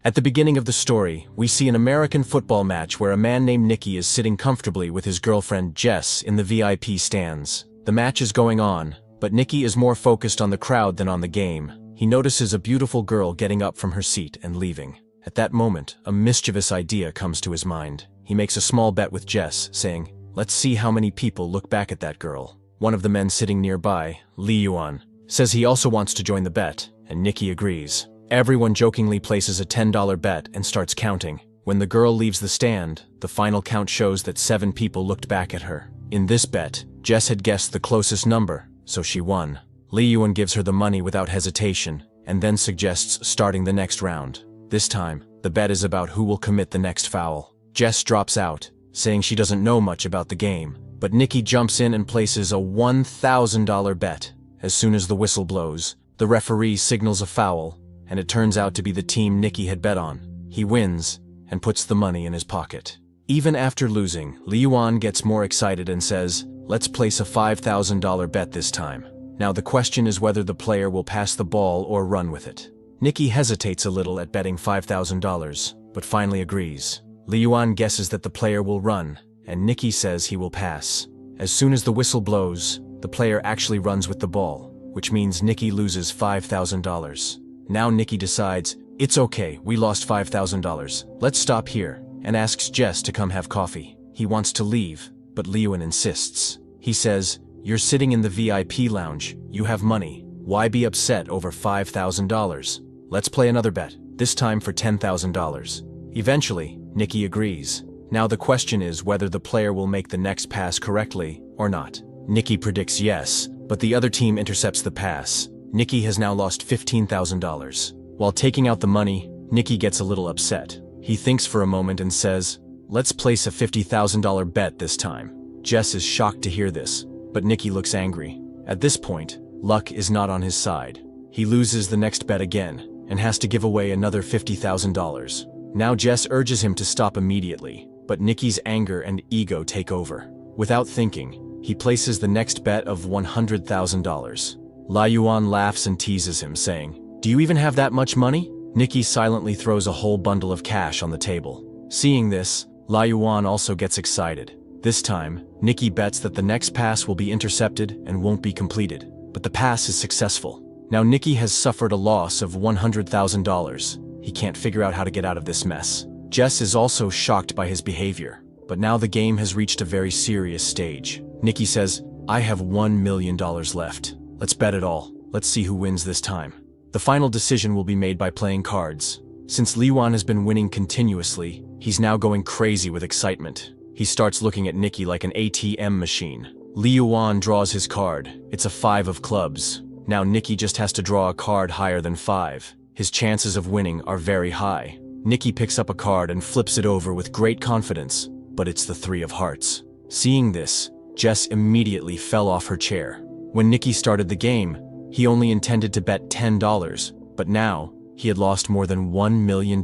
At the beginning of the story, we see an American football match where a man named Nicky is sitting comfortably with his girlfriend Jess in the VIP stands. The match is going on, but Nicky is more focused on the crowd than on the game. He notices a beautiful girl getting up from her seat and leaving. At that moment, a mischievous idea comes to his mind. He makes a small bet with Jess, saying, "Let's see how many people look back at that girl." One of the men sitting nearby, Lee Yuan, says he also wants to join the bet, and Nicky agrees. Everyone jokingly places a $10 bet and starts counting. When the girl leaves the stand, the final count shows that 7 people looked back at her. In this bet, Jess had guessed the closest number, so she won. Lee Yuan gives her the money without hesitation, and then suggests starting the next round. This time, the bet is about who will commit the next foul. Jess drops out, saying she doesn't know much about the game, but Nicky jumps in and places a $1,000 bet. As soon as the whistle blows, the referee signals a foul, and it turns out to be the team Nicky had bet on. He wins, and puts the money in his pocket. Even after losing, Lee Yuan gets more excited and says, "Let's place a $5,000 bet this time." Now the question is whether the player will pass the ball or run with it. Nicky hesitates a little at betting $5,000, but finally agrees. Lee Yuan guesses that the player will run, and Nicky says he will pass. As soon as the whistle blows, the player actually runs with the ball, which means Nicky loses $5,000. Now Nicky decides, "It's okay, we lost $5,000. Let's stop here," and asks Jess to come have coffee. He wants to leave, but Lee Yuan insists. He says, "You're sitting in the VIP lounge, you have money. Why be upset over $5,000? Let's play another bet, this time for $10,000. Eventually, Nicky agrees. Now the question is whether the player will make the next pass correctly or not. Nicky predicts yes, but the other team intercepts the pass. Nicky has now lost $15,000. While taking out the money, Nicky gets a little upset. He thinks for a moment and says, "Let's place a $50,000 bet this time." Jess is shocked to hear this, but Nicky looks angry. At this point, luck is not on his side. He loses the next bet again, and has to give away another $50,000. Now Jess urges him to stop immediately, but Nicky's anger and ego take over. Without thinking, he places the next bet of $100,000. Lee Yuan laughs and teases him, saying, "Do you even have that much money?" Nicky silently throws a whole bundle of cash on the table. Seeing this, Lee Yuan also gets excited. This time, Nicky bets that the next pass will be intercepted and won't be completed, but the pass is successful. Now Nicky has suffered a loss of $100,000. He can't figure out how to get out of this mess. Jess is also shocked by his behavior, but now the game has reached a very serious stage. Nicky says, "I have $1 million left. Let's bet it all. Let's see who wins this time." The final decision will be made by playing cards. Since Lee Yuan has been winning continuously, he's now going crazy with excitement. He starts looking at Nicky like an ATM machine. Lee Yuan draws his card. It's a 5 of clubs. Now Nicky just has to draw a card higher than 5. His chances of winning are very high. Nicky picks up a card and flips it over with great confidence, but it's the 3 of hearts. Seeing this, Jess immediately fell off her chair. When Nicky started the game, he only intended to bet $10, but now, he had lost more than $1 million.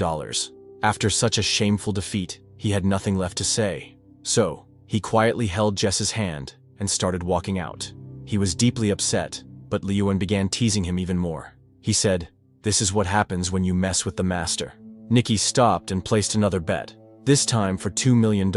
After such a shameful defeat, he had nothing left to say. So, he quietly held Jess's hand and started walking out. He was deeply upset, but Lee Yuan began teasing him even more. He said, "This is what happens when you mess with the master." Nicky stopped and placed another bet, this time for $2 million.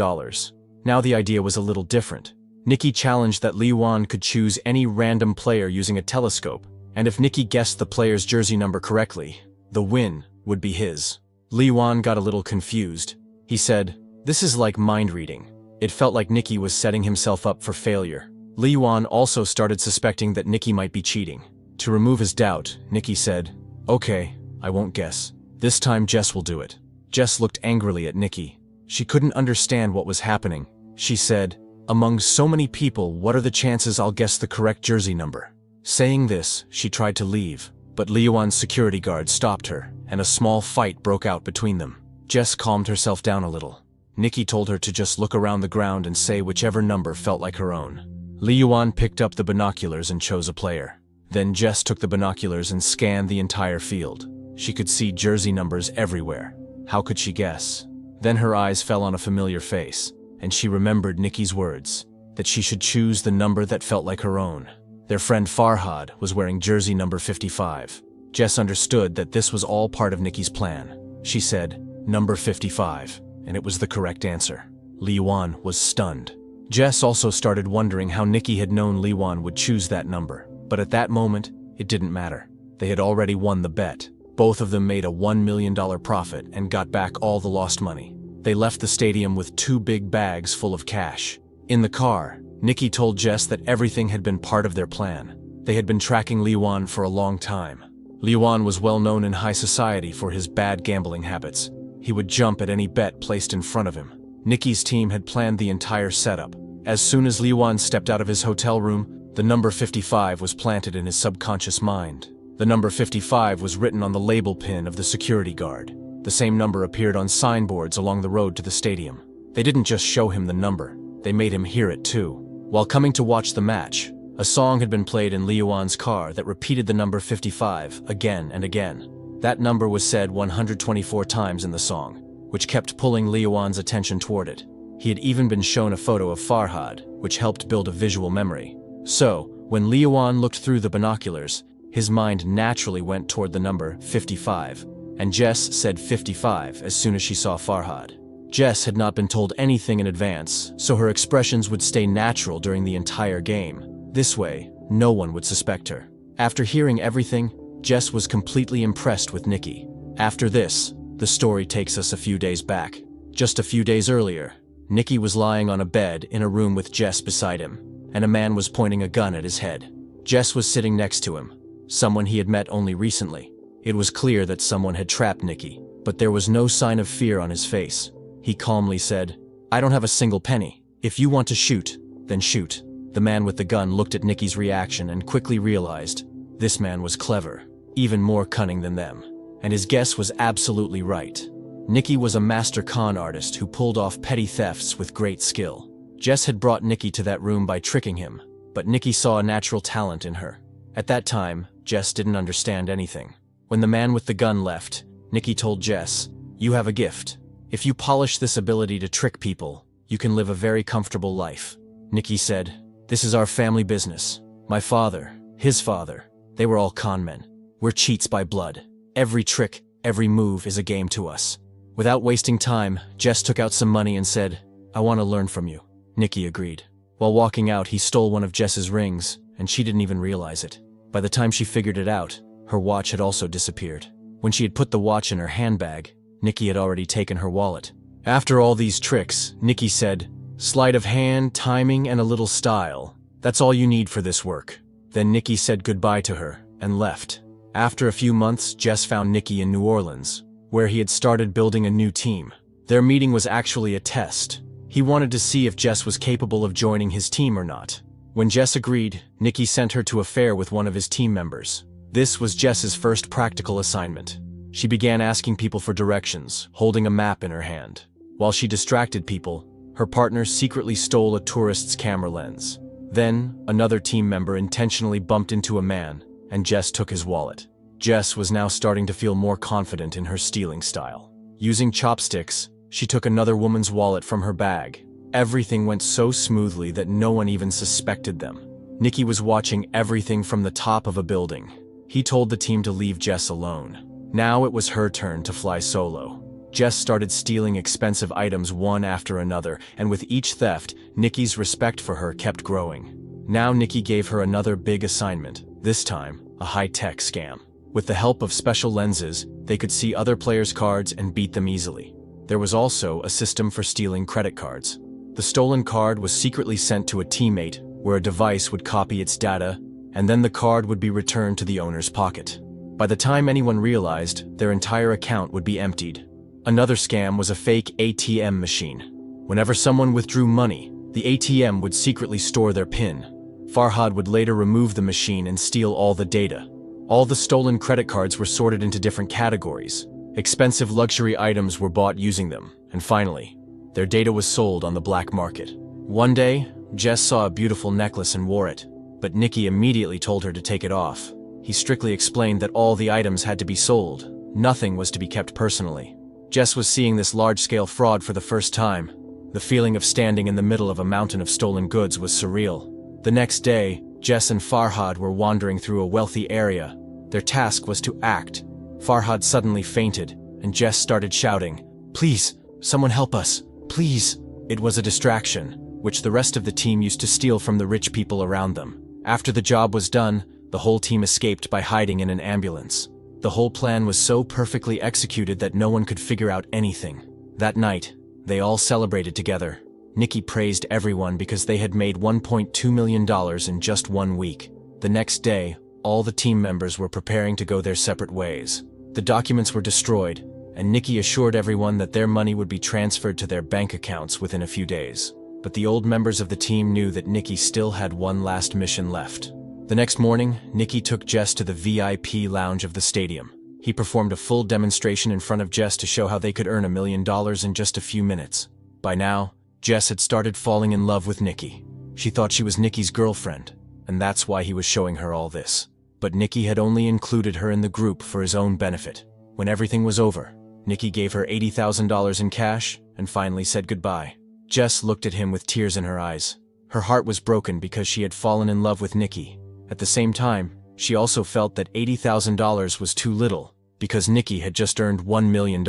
Now the idea was a little different. Nicky challenged that Lee Yuan could choose any random player using a telescope, and if Nicky guessed the player's jersey number correctly, the win would be his. Lee Yuan got a little confused. He said, "This is like mind reading." It felt like Nicky was setting himself up for failure. Lee Yuan also started suspecting that Nicky might be cheating. To remove his doubt, Nicky said, "Okay, I won't guess. This time Jess will do it." Jess looked angrily at Nicky. She couldn't understand what was happening. She said, "Among so many people, what are the chances I'll guess the correct jersey number?" Saying this, she tried to leave, but Lee Yuan's security guard stopped her, and a small fight broke out between them. Jess calmed herself down a little. Nicky told her to just look around the ground and say whichever number felt like her own. Lee Yuan picked up the binoculars and chose a player. Then Jess took the binoculars and scanned the entire field. She could see jersey numbers everywhere. How could she guess? Then her eyes fell on a familiar face, and she remembered Nicky's words, that she should choose the number that felt like her own. Their friend Farhad was wearing jersey number 55. Jess understood that this was all part of Nicky's plan. She said, "Number 55, and it was the correct answer. Liwan was stunned. Jess also started wondering how Nikki had known Liwan would choose that number, but at that moment, it didn't matter. They had already won the bet. Both of them made a $1 million profit and got back all the lost money. They left the stadium with 2 big bags full of cash. In the car, Nikki told Jess that everything had been part of their plan. They had been tracking Liwan for a long time. Liwan was well known in high society for his bad gambling habits. He would jump at any bet placed in front of him. Nikki's team had planned the entire setup. As soon as Liwan stepped out of his hotel room, the number 55 was planted in his subconscious mind. The number 55 was written on the label pin of the security guard. The same number appeared on signboards along the road to the stadium. They didn't just show him the number, they made him hear it too. While coming to watch the match, a song had been played in Liwan's car that repeated the number 55 again and again. That number was said 124 times in the song, which kept pulling Liwan's attention toward it. He had even been shown a photo of Farhad, which helped build a visual memory. So, when Liwan looked through the binoculars, his mind naturally went toward the number 55, and Jess said 55 as soon as she saw Farhad. Jess had not been told anything in advance, so her expressions would stay natural during the entire game. This way, no one would suspect her. After hearing everything, Jess was completely impressed with Nikki. After this, the story takes us a few days back. Just a few days earlier, Nikki was lying on a bed in a room with Jess beside him, and a man was pointing a gun at his head. Jess was sitting next to him, someone he had met only recently. It was clear that someone had trapped Nikki, but there was no sign of fear on his face. He calmly said, "I don't have a single penny. If you want to shoot, then shoot." The man with the gun looked at Nikki's reaction and quickly realized this man was clever, even more cunning than them. And his guess was absolutely right. Nikki was a master con artist who pulled off petty thefts with great skill. Jess had brought Nikki to that room by tricking him, but Nikki saw a natural talent in her. At that time, Jess didn't understand anything. When the man with the gun left, Nikki told Jess, "You have a gift. If you polish this ability to trick people, you can live a very comfortable life." Nikki said, "This is our family business. My father, his father, they were all con men. We're cheats by blood. Every trick, every move is a game to us." Without wasting time, Jess took out some money and said, "I want to learn from you." Nikki agreed. While walking out, he stole one of Jess's rings, and she didn't even realize it. By the time she figured it out, her watch had also disappeared. When she had put the watch in her handbag, Nikki had already taken her wallet. After all these tricks, Nikki said, "Sleight of hand, timing, and a little style. That's all you need for this work." Then Nikki said goodbye to her and left. After a few months, Jess found Nikki in New Orleans, where he had started building a new team. Their meeting was actually a test. He wanted to see if Jess was capable of joining his team or not. When Jess agreed, Nikki sent her to a fair with one of his team members. This was Jess's first practical assignment. She began asking people for directions, holding a map in her hand. While she distracted people, her partner secretly stole a tourist's camera lens. Then, another team member intentionally bumped into a man, and Jess took his wallet. Jess was now starting to feel more confident in her stealing style. Using chopsticks, she took another woman's wallet from her bag. Everything went so smoothly that no one even suspected them. Nikki was watching everything from the top of a building. He told the team to leave Jess alone. Now it was her turn to fly solo. Jess started stealing expensive items one after another, and with each theft, Nikki's respect for her kept growing. Now Nikki gave her another big assignment, this time, a high-tech scam. With the help of special lenses, they could see other players' cards and beat them easily. There was also a system for stealing credit cards. The stolen card was secretly sent to a teammate, where a device would copy its data, and then the card would be returned to the owner's pocket. By the time anyone realized, their entire account would be emptied. Another scam was a fake ATM machine. Whenever someone withdrew money, the ATM would secretly store their PIN. Farhad would later remove the machine and steal all the data. All the stolen credit cards were sorted into different categories. Expensive luxury items were bought using them, and finally, their data was sold on the black market. One day, Jess saw a beautiful necklace and wore it, but Nikki immediately told her to take it off. He strictly explained that all the items had to be sold. Nothing was to be kept personally. Jess was seeing this large-scale fraud for the first time. The feeling of standing in the middle of a mountain of stolen goods was surreal. The next day, Jess and Farhad were wandering through a wealthy area. Their task was to act. Farhad suddenly fainted, and Jess started shouting, "Please, someone help us, please." It was a distraction, which the rest of the team used to steal from the rich people around them. After the job was done, the whole team escaped by hiding in an ambulance. The whole plan was so perfectly executed that no one could figure out anything. That night, they all celebrated together. Nikki praised everyone because they had made $1.2 million in just 1 week. The next day, all the team members were preparing to go their separate ways. The documents were destroyed, and Nikki assured everyone that their money would be transferred to their bank accounts within a few days. But the old members of the team knew that Nikki still had one last mission left. The next morning, Nikki took Jess to the VIP lounge of the stadium. He performed a full demonstration in front of Jess to show how they could earn $1 million in just a few minutes. By now, Jess had started falling in love with Nikki. She thought she was Nikki's girlfriend, and that's why he was showing her all this. But Nikki had only included her in the group for his own benefit. When everything was over, Nikki gave her $80,000 in cash and finally said goodbye. Jess looked at him with tears in her eyes. Her heart was broken because she had fallen in love with Nikki. At the same time, she also felt that $80,000 was too little, because Nikki had just earned $1 million.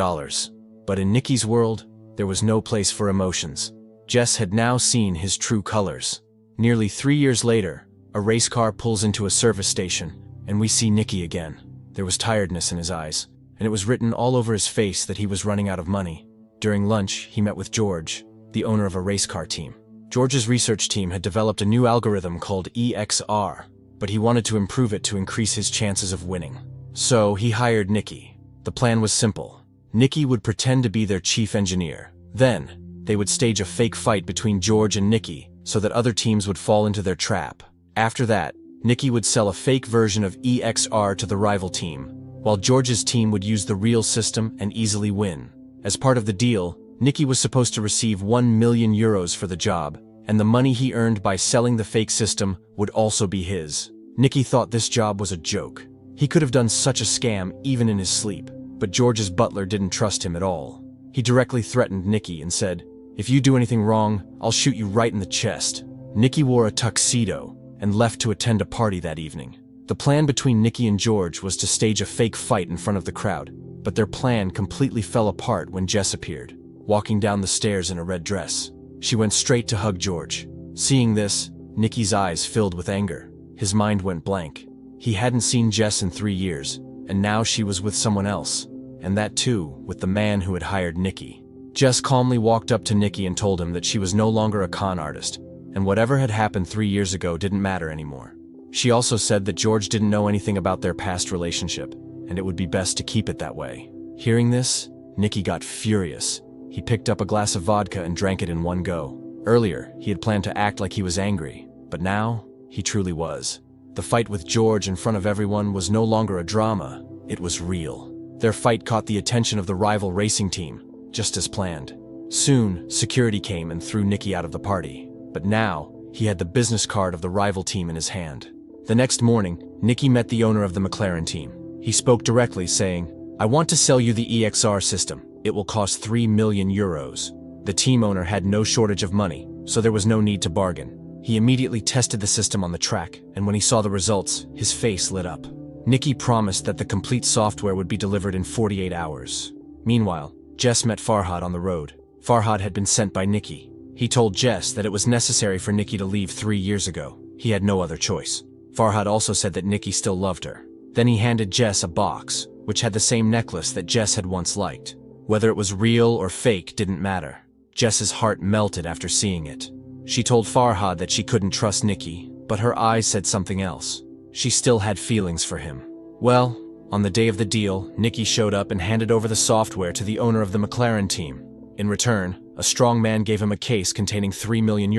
But in Nikki's world, there was no place for emotions. Jess had now seen his true colors. Nearly 3 years later, a race car pulls into a service station, and we see Nikki again. There was tiredness in his eyes, and it was written all over his face that he was running out of money. During lunch, he met with George, the owner of a race car team. George's research team had developed a new algorithm called EXR, but he wanted to improve it to increase his chances of winning. So he hired Nikki. The plan was simple. Nikki would pretend to be their chief engineer. Then, they would stage a fake fight between George and Nikki so that other teams would fall into their trap. After that, Nikki would sell a fake version of EXR to the rival team, while George's team would use the real system and easily win. As part of the deal, Nikki was supposed to receive €1 million for the job, and the money he earned by selling the fake system would also be his. Nikki thought this job was a joke. He could have done such a scam even in his sleep, but George's butler didn't trust him at all. He directly threatened Nikki and said, "If you do anything wrong, I'll shoot you right in the chest." Nikki wore a tuxedo and left to attend a party that evening. The plan between Nikki and George was to stage a fake fight in front of the crowd, but their plan completely fell apart when Jess appeared, walking down the stairs in a red dress. She went straight to hug George. Seeing this, Nikki's eyes filled with anger. His mind went blank. He hadn't seen Jess in 3 years, and now she was with someone else, and that too, with the man who had hired Nikki. Jess calmly walked up to Nikki and told him that she was no longer a con artist, and whatever had happened 3 years ago didn't matter anymore. She also said that George didn't know anything about their past relationship, and it would be best to keep it that way. Hearing this, Nikki got furious. He picked up a glass of vodka and drank it in one go. Earlier, he had planned to act like he was angry, but now, he truly was. The fight with George in front of everyone was no longer a drama, it was real. Their fight caught the attention of the rival racing team, just as planned. Soon, security came and threw Nikki out of the party. But now, he had the business card of the rival team in his hand. The next morning, Nikki met the owner of the McLaren team. He spoke directly, saying, "I want to sell you the EXR system. It will cost €3 million. The team owner had no shortage of money, so there was no need to bargain. He immediately tested the system on the track, and when he saw the results, his face lit up. Nikki promised that the complete software would be delivered in 48 hours. Meanwhile, Jess met Farhad on the road. Farhad had been sent by Nikki. He told Jess that it was necessary for Nikki to leave 3 years ago. He had no other choice. Farhad also said that Nikki still loved her. Then he handed Jess a box, which had the same necklace that Jess had once liked. Whether it was real or fake didn't matter. Jess's heart melted after seeing it. She told Farhad that she couldn't trust Nikki, but her eyes said something else. She still had feelings for him. Well, on the day of the deal, Nikki showed up and handed over the software to the owner of the McLaren team. In return, a strong man gave him a case containing €3 million.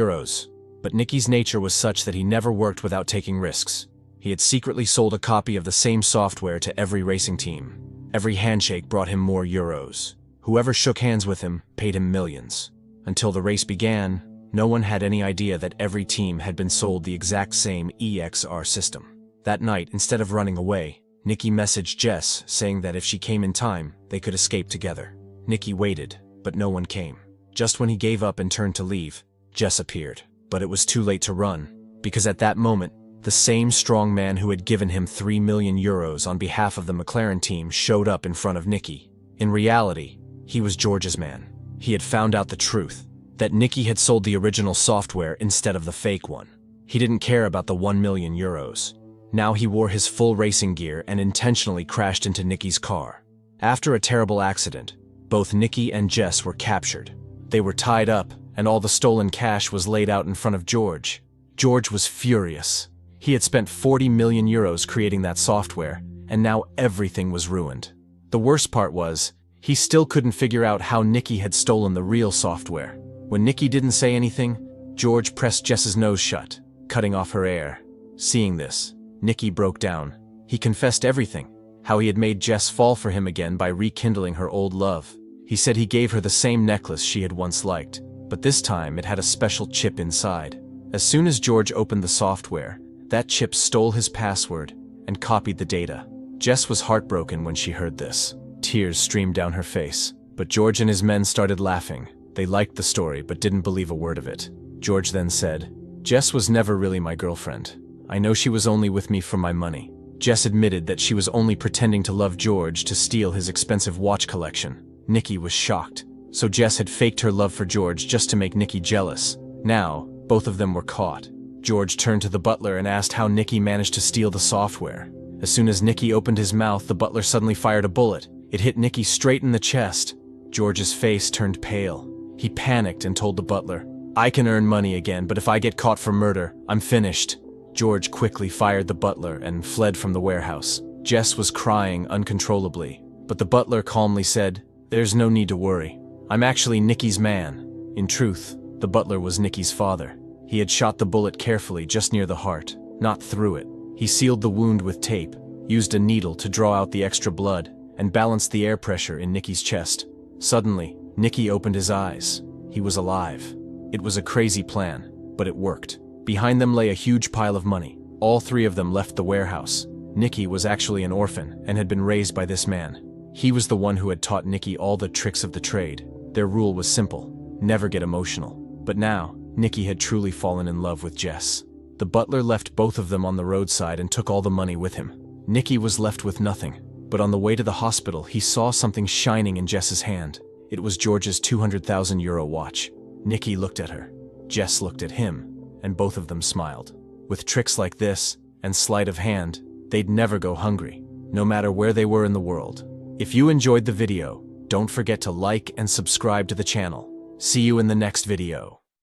But Nikki's nature was such that he never worked without taking risks. He had secretly sold a copy of the same software to every racing team. Every handshake brought him more euros. Whoever shook hands with him paid him millions. Until the race began, no one had any idea that every team had been sold the exact same EXR system. That night, instead of running away, Nikki messaged Jess saying that if she came in time, they could escape together. Nikki waited, but no one came. Just when he gave up and turned to leave, Jess appeared. But it was too late to run, because at that moment, the same strong man who had given him €3 million on behalf of the McLaren team showed up in front of Nikki. In reality, he was George's man. He had found out the truth, that Nicky had sold the original software instead of the fake one. He didn't care about the 1 million euros. Now he wore his full racing gear and intentionally crashed into Nicky's car. After a terrible accident, both Nicky and Jess were captured. They were tied up, and all the stolen cash was laid out in front of George. George was furious. He had spent 40 million euros creating that software, and now everything was ruined. The worst part was, he still couldn't figure out how Nicky had stolen the real software. When Nicky didn't say anything, George pressed Jess's nose shut, cutting off her air. Seeing this, Nicky broke down. He confessed everything, how he had made Jess fall for him again by rekindling her old love. He said he gave her the same necklace she had once liked, but this time it had a special chip inside. As soon as George opened the software, that chip stole his password and copied the data. Jess was heartbroken when she heard this. Tears streamed down her face, but George and his men started laughing. They liked the story but didn't believe a word of it. George then said, "Jess was never really my girlfriend. I know she was only with me for my money." Jess admitted that she was only pretending to love George to steal his expensive watch collection. Nicky was shocked. So Jess had faked her love for George just to make Nicky jealous. Now, both of them were caught. George turned to the butler and asked how Nicky managed to steal the software. As soon as Nicky opened his mouth, the butler suddenly fired a bullet. It hit Nicky straight in the chest. George's face turned pale. He panicked and told the butler, "I can earn money again, but if I get caught for murder, I'm finished." George quickly fired the butler and fled from the warehouse. Jess was crying uncontrollably, but the butler calmly said, "There's no need to worry. I'm actually Nicky's man." In truth, the butler was Nicky's father. He had shot the bullet carefully just near the heart, not through it. He sealed the wound with tape, used a needle to draw out the extra blood, and balanced the air pressure in Nicky's chest. Suddenly, Nicky opened his eyes. He was alive. It was a crazy plan, but it worked. Behind them lay a huge pile of money. All three of them left the warehouse. Nicky was actually an orphan and had been raised by this man. He was the one who had taught Nicky all the tricks of the trade. Their rule was simple: never get emotional. But now, Nicky had truly fallen in love with Jess. The butler left both of them on the roadside and took all the money with him. Nicky was left with nothing, but on the way to the hospital he saw something shining in Jess's hand. It was George's 200,000 euro watch. Nicky looked at her. Jess looked at him, and both of them smiled. With tricks like this, and sleight of hand, they'd never go hungry, no matter where they were in the world. If you enjoyed the video, don't forget to like and subscribe to the channel. See you in the next video.